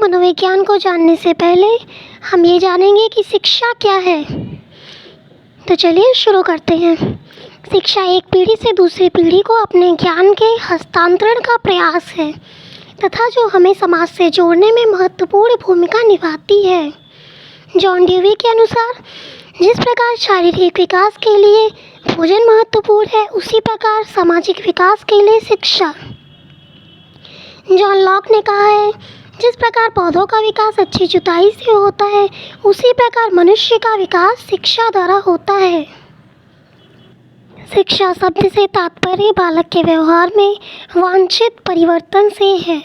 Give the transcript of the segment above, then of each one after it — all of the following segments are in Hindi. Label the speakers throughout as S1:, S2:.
S1: मनोविज्ञान को जानने से पहले हम ये जानेंगे कि शिक्षा क्या है। तो चलिए शुरू करते हैं। शिक्षा एक पीढ़ी से दूसरी पीढ़ी को अपने ज्ञान के हस्तांतरण का प्रयास है तथा जो हमें समाज से जोड़ने में महत्वपूर्ण भूमिका निभाती है। जॉन ड्यूवी के अनुसार जिस प्रकार शारीरिक विकास के लिए भोजन महत्वपूर्ण है, उसी प्रकार सामाजिक विकास के लिए शिक्षा। जॉन लॉक ने कहा है, जिस प्रकार पौधों का विकास अच्छी जुताई से होता है, उसी प्रकार मनुष्य का विकास शिक्षा द्वारा होता है। शिक्षा शब्द से तात्पर्य बालक के व्यवहार में वांछित परिवर्तन से है।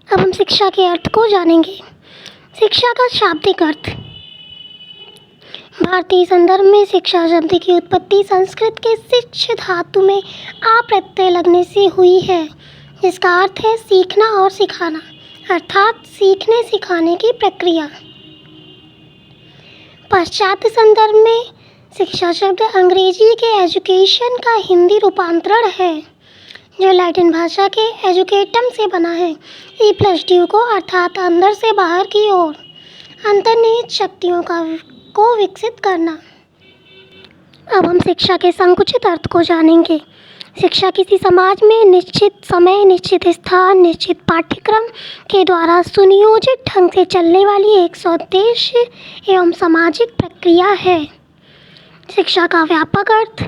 S1: अब हम शिक्षा के अर्थ को जानेंगे। शिक्षा का शाब्दिक अर्थ। भारतीय संदर्भ में शिक्षा शब्द की उत्पत्ति संस्कृत के शिक्ष धातु में आ प्रत्यय लगने से हुई है, जिसका अर्थ है सीखना और सिखाना, अर्थात सीखने सिखाने की प्रक्रिया। पाश्चात्य संदर्भ में शिक्षा शब्द अंग्रेजी के एजुकेशन का हिंदी रूपांतरण है, जो लैटिन भाषा के एजुकेटम से बना है। E+D को अर्थात अंदर से बाहर की ओर अंतर्निहित शक्तियों को विकसित करना। अब हम शिक्षा के संकुचित अर्थ को जानेंगे। शिक्षा किसी समाज में निश्चित समय, निश्चित स्थान, निश्चित पाठ्यक्रम के द्वारा सुनियोजित ढंग से चलने वाली एक सौद्देश्य एवं सामाजिक प्रक्रिया है। शिक्षा का व्यापक अर्थ।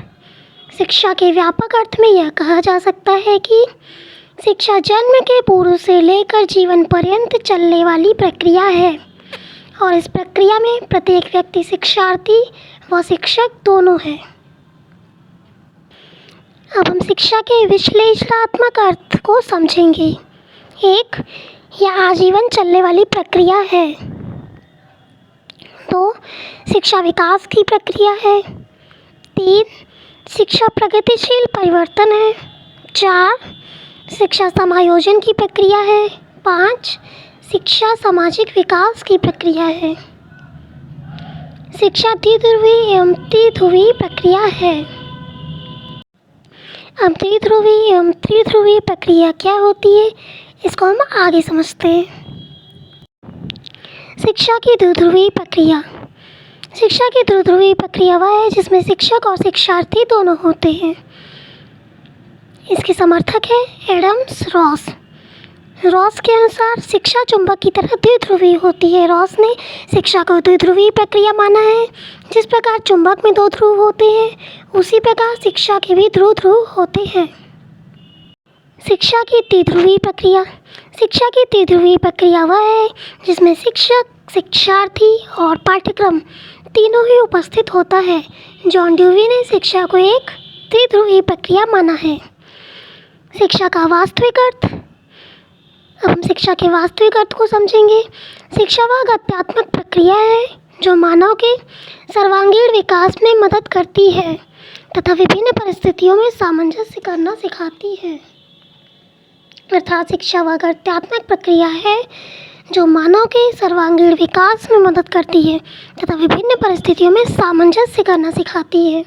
S1: शिक्षा के व्यापक अर्थ में यह कहा जा सकता है कि शिक्षा जन्म के पूर्व से लेकर जीवन पर्यंत चलने वाली प्रक्रिया है और इस प्रक्रिया में प्रत्येक व्यक्ति शिक्षार्थी व शिक्षक दोनों है। अब हम शिक्षा के विश्लेषणात्मक अर्थ को समझेंगे। 1. यह आजीवन चलने वाली प्रक्रिया है। 2. शिक्षा विकास की प्रक्रिया है। 3. शिक्षा प्रगतिशील परिवर्तन है। 4. शिक्षा समायोजन की प्रक्रिया है। 5. शिक्षा सामाजिक विकास की प्रक्रिया है। शिक्षा द्विध्रुवी एवं त्रिध्रुवी प्रक्रिया है। अब द्विध्रुवी एवं त्रिध्रुवी प्रक्रिया क्या होती है, इसको हम आगे समझते हैं। शिक्षा की द्विध्रुवी प्रक्रिया। शिक्षा की द्विध्रुवी प्रक्रिया वह है जिसमें शिक्षक और शिक्षार्थी दोनों होते हैं। इसके समर्थक है एडम्स रॉस। रॉस के अनुसार शिक्षा चुंबक की तरह द्विध्रुवी होती है। रॉस ने शिक्षा को द्विध्रुवी प्रक्रिया माना है। जिस प्रकार चुंबक में 2 ध्रुव होते हैं, उसी प्रकार शिक्षा के भी ध्रुव होते हैं। शिक्षा की त्रिध्रुवी प्रक्रिया। शिक्षा की त्रिध्रुवी प्रक्रिया वह है जिसमें शिक्षक, शिक्षार्थी और पाठ्यक्रम तीनों ही उपस्थित होता है। जॉन ड्यूवी ने शिक्षा को एक त्रिध्रुवी प्रक्रिया माना है। शिक्षा का वास्तविक अर्थ। अब हम शिक्षा के वास्तविक अर्थ को समझेंगे। शिक्षा वह गत्यात्मक प्रक्रिया है जो मानव के सर्वांगीण विकास में मदद करती है तथा विभिन्न परिस्थितियों में सामंजस्य करना सिखाती है। अर्थात शिक्षा वह गत्यात्मक प्रक्रिया है जो मानव के सर्वांगीण विकास में मदद करती है तथा विभिन्न परिस्थितियों में सामंजस्य करना सिखाती है।